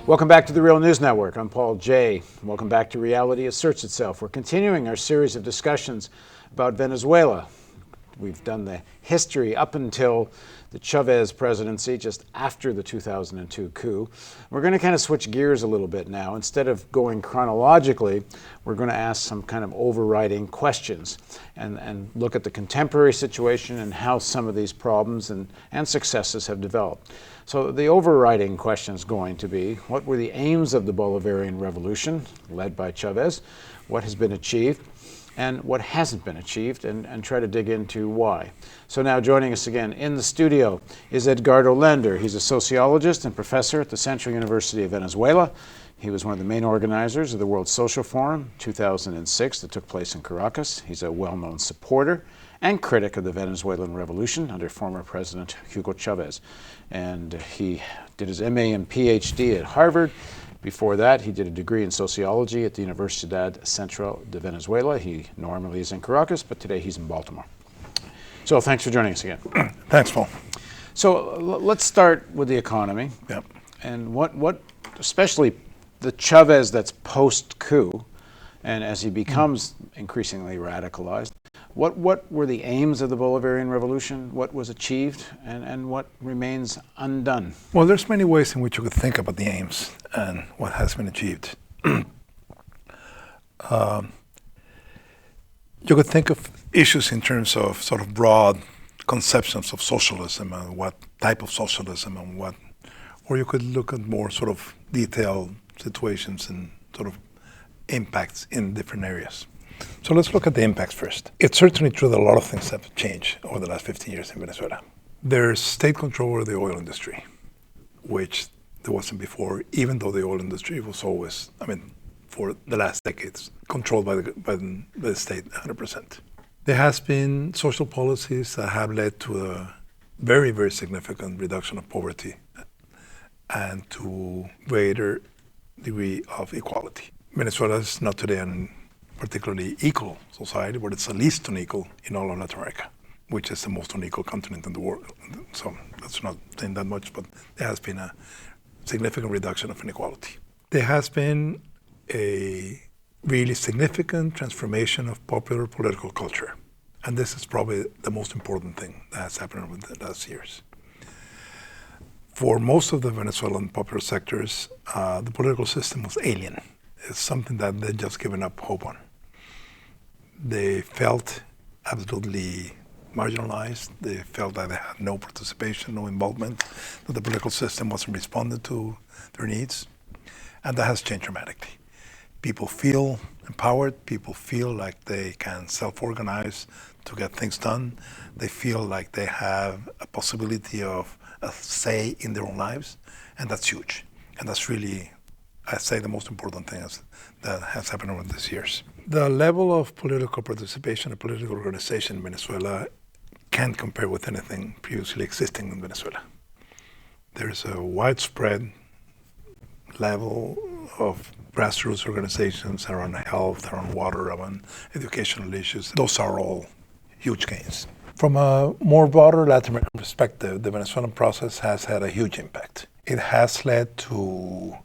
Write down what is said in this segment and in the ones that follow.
Welcome back to the Real News Network. I'm Paul Jay. Welcome back to Reality Asserts Itself. We're continuing our series of discussions about Venezuela. We've done the history up until the Chavez presidency, just after the 2002 coup. We're going to kind of switch gears a little bit now. Instead of going chronologically, we're going to ask some kind of overriding questions and look at the contemporary situation and how some of these problems and successes have developed. So the overriding question is going to be, what were the aims of the Bolivarian Revolution, led by Chavez? What has been achieved? And what hasn't been achieved, and try to dig into why. So now joining us again in the studio is Edgardo Lender. He's a sociologist and professor at the Central University of Venezuela. He was one of the main organizers of the World Social Forum 2006 that took place in Caracas. He's a well-known supporter and critic of the Venezuelan Revolution under former President Hugo Chavez. And he did his MA and PhD at Harvard. Before that, he did a degree in sociology at the Universidad Central de Venezuela. He normally is in Caracas, but today he's in Baltimore. So thanks for joining us again. Thanks, Paul. So let's start with the economy. Yep. And what especially the Chavez that's post-coup, and as he becomes increasingly radicalized, what were the aims of the Bolivarian Revolution? What was achieved, and what remains undone? Well, there's many ways in which you could think about the aims and what has been achieved. You could think of issues in terms of sort of broad conceptions of socialism and what type of socialism and what, or you could look at more sort of detailed situations and sort of impacts in different areas. So let's look at the impacts first. It's certainly true that a lot of things have changed over the last 15 years in Venezuela. There's state control over the oil industry, which there wasn't before, even though the oil industry was always, for the last decades, controlled by the state 100%. There has been social policies that have led to a very, very significant reduction of poverty and to greater degree of equality. Venezuela is not today an particularly equal society, but it's the least unequal in all of Latin America, which is the most unequal continent in the world. So that's not saying that much, but there has been a significant reduction of inequality. There has been a really significant transformation of popular political culture. And this is probably the most important thing that has happened over the last years. For most of the Venezuelan popular sectors, the political system was alien. It's something that they'd just given up hope on. They felt absolutely marginalized. They felt that they had no participation, no involvement, that the political system wasn't responding to their needs. And that has changed dramatically. People feel empowered. People feel like they can self-organize to get things done. They feel like they have a possibility of a say in their own lives. And that's huge. And that's really, I say, the most important thing that has happened over these years. The level of political participation and political organization in Venezuela can't compare with anything previously existing in Venezuela. There's a widespread level of grassroots organizations around health, around water, around educational issues. Those are all huge gains. From a more broader Latin American perspective, the Venezuelan process has had a huge impact. It has led to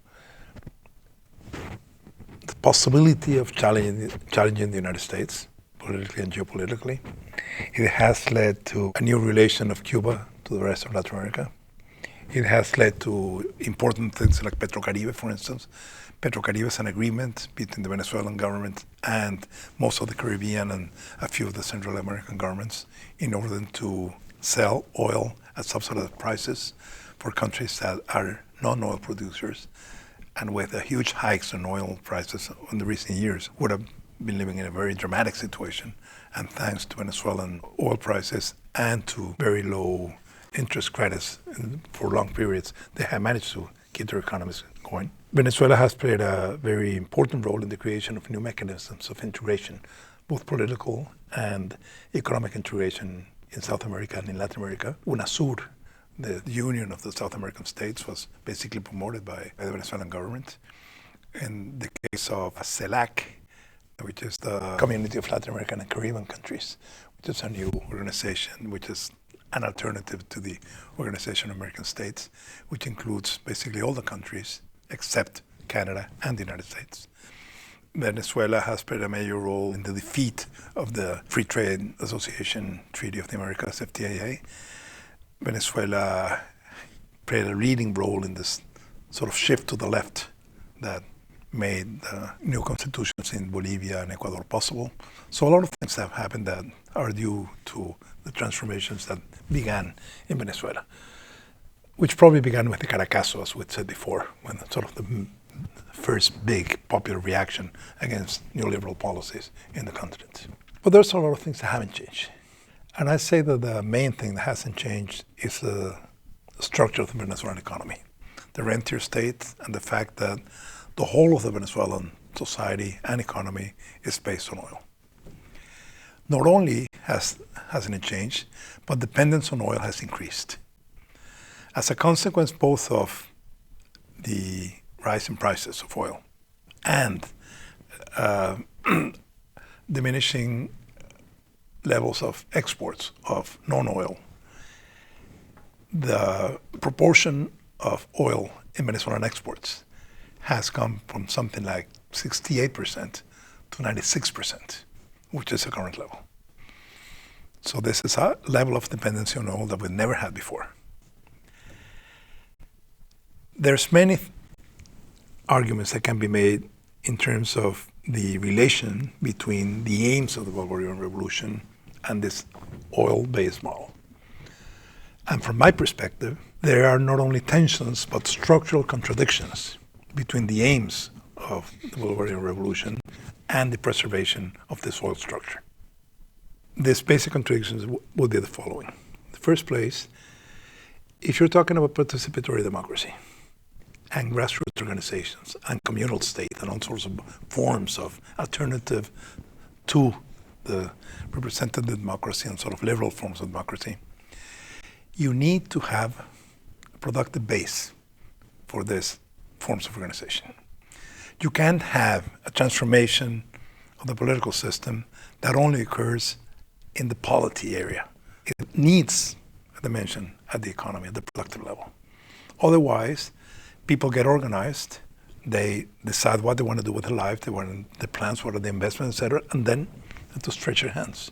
the possibility of challenging the United States, politically and geopolitically. It has led to a new relation of Cuba to the rest of Latin America. It has led to important things like Petrocaribe, for instance. Petrocaribe is an agreement between the Venezuelan government and most of the Caribbean and a few of the Central American governments in order to sell oil at subsidized prices for countries that are non-oil producers. And with the huge hikes in oil prices in the recent years, would have been living in a very dramatic situation. And thanks to Venezuelan oil prices and to very low interest credits for long periods, they have managed to keep their economies going. Venezuela has played a very important role in the creation of new mechanisms of integration, both political and economic integration in South America and in Latin America. UNASUR, the union of the South American states, was basically promoted by the Venezuelan government. In the case of CELAC, which is the Community of Latin American and Caribbean Countries, which is a new organization, which is an alternative to the Organization of American States, which includes basically all the countries except Canada and the United States. Venezuela has played a major role in the defeat of the Free Trade Association Treaty of the Americas, FTAA. Venezuela played a leading role in this sort of shift to the left that made new constitutions in Bolivia and Ecuador possible. So a lot of things have happened that are due to the transformations that began in Venezuela, which probably began with the Caracazo, as we said before, when sort of the first big popular reaction against neoliberal policies in the continent. But there's a lot of things that haven't changed. And I say that the main thing that hasn't changed is the structure of the Venezuelan economy, the rentier state, and the fact that the whole of the Venezuelan society and economy is based on oil. Not only hasn't it changed, but dependence on oil has increased. As a consequence both of the rise in prices of oil and diminishing levels of exports of non-oil, the proportion of oil in Venezuelan exports has come from something like 68% to 96%, which is the current level. So this is a level of dependency on oil that we've never had before. There's many arguments that can be made in terms of the relation between the aims of the Bolivarian Revolution and this oil-based model. And from my perspective, there are not only tensions, but structural contradictions between the aims of the Bolivarian Revolution and the preservation of this oil structure. These basic contradictions would be the following. In the first place, if you're talking about participatory democracy and grassroots organizations and communal state and all sorts of forms of alternative to the representative democracy and sort of liberal forms of democracy, you need to have a productive base for these forms of organization. You can't have a transformation of the political system that only occurs in the polity area. It needs a dimension at the economy, at the productive level. Otherwise, people get organized, they decide what they want to do with their life, they want the plans, what are the investments, etc., and then have to stretch their hands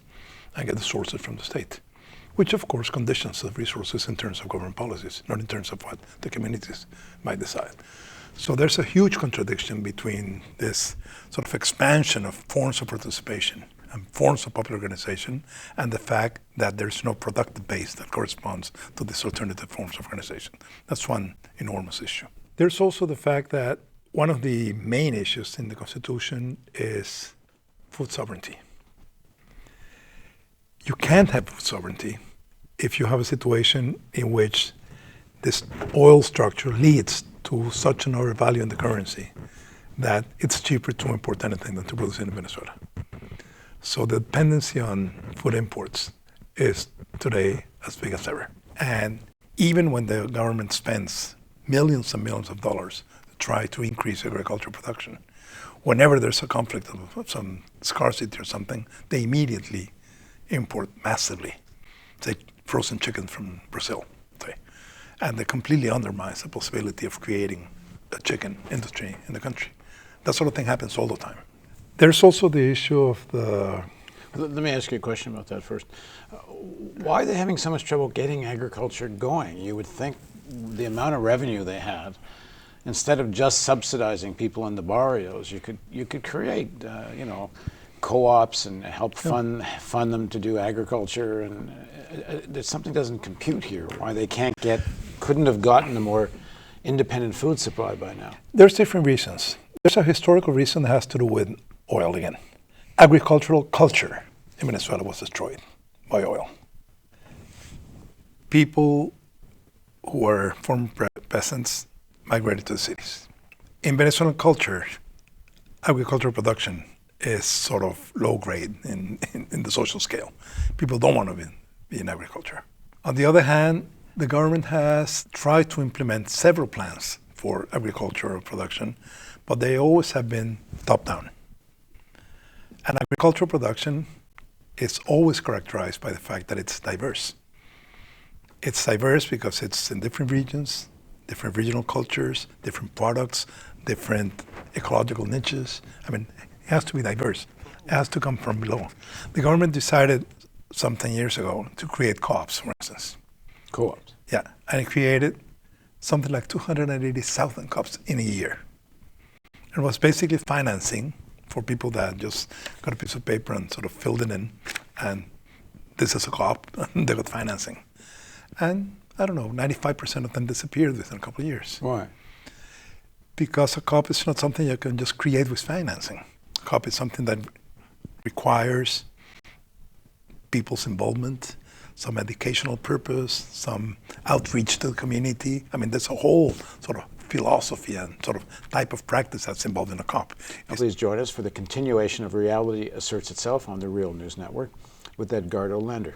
and get the sources from the state, which of course conditions the resources in terms of government policies, not in terms of what the communities might decide. So there's a huge contradiction between this sort of expansion of forms of participation and forms of popular organization and the fact that there's no productive base that corresponds to these alternative forms of organization. That's one enormous issue. There's also the fact that one of the main issues in the Constitution is food sovereignty. You can't have food sovereignty if you have a situation in which this oil structure leads to such an overvalue in the currency that it's cheaper to import anything than to produce it in Venezuela. So the dependency on food imports is today as big as ever. And even when the government spends millions and millions of dollars to try to increase agricultural production, whenever there's a conflict of some scarcity or something, they immediately import massively, say, frozen chicken from Brazil, say. And that completely undermines the possibility of creating a chicken industry in the country. That sort of thing happens all the time. There's also the issue of the... Let me ask you a question about that first. Why are they having so much trouble getting agriculture going? You would think the amount of revenue they had, instead of just subsidizing people in the barrios, you could create, co-ops and help fund them to do agriculture. And there's something doesn't compute here. Why they couldn't have gotten a more independent food supply by now? There's different reasons. There's a historical reason that has to do with oil again. Agricultural culture in Venezuela was destroyed by oil. People who were former peasants migrated to the cities. In Venezuelan culture, agricultural production is sort of low grade in the social scale. People don't want to be in agriculture. On the other hand, the government has tried to implement several plans for agricultural production, but they always have been top-down. And agricultural production is always characterized by the fact that it's diverse. It's diverse because it's in different regions, different regional cultures, different products, different ecological niches. I mean, it has to be diverse. It has to come from below. The government decided some 10 years ago to create co-ops, for instance. Co-ops. Yeah, and it created something like 280,000 co-ops in a year. It was basically financing for people that just got a piece of paper and sort of filled it in, and this is a co-op, and they got financing. And I don't know, 95% of them disappeared within a couple of years. Why? Because a co-op is not something you can just create with financing. A co-op is something that requires people's involvement, some educational purpose, some outreach to the community. I mean, there's a whole sort of philosophy and sort of type of practice that's involved in a co-op. Please join us for the continuation of Reality Asserts Itself on the Real News Network with Edgardo Lender.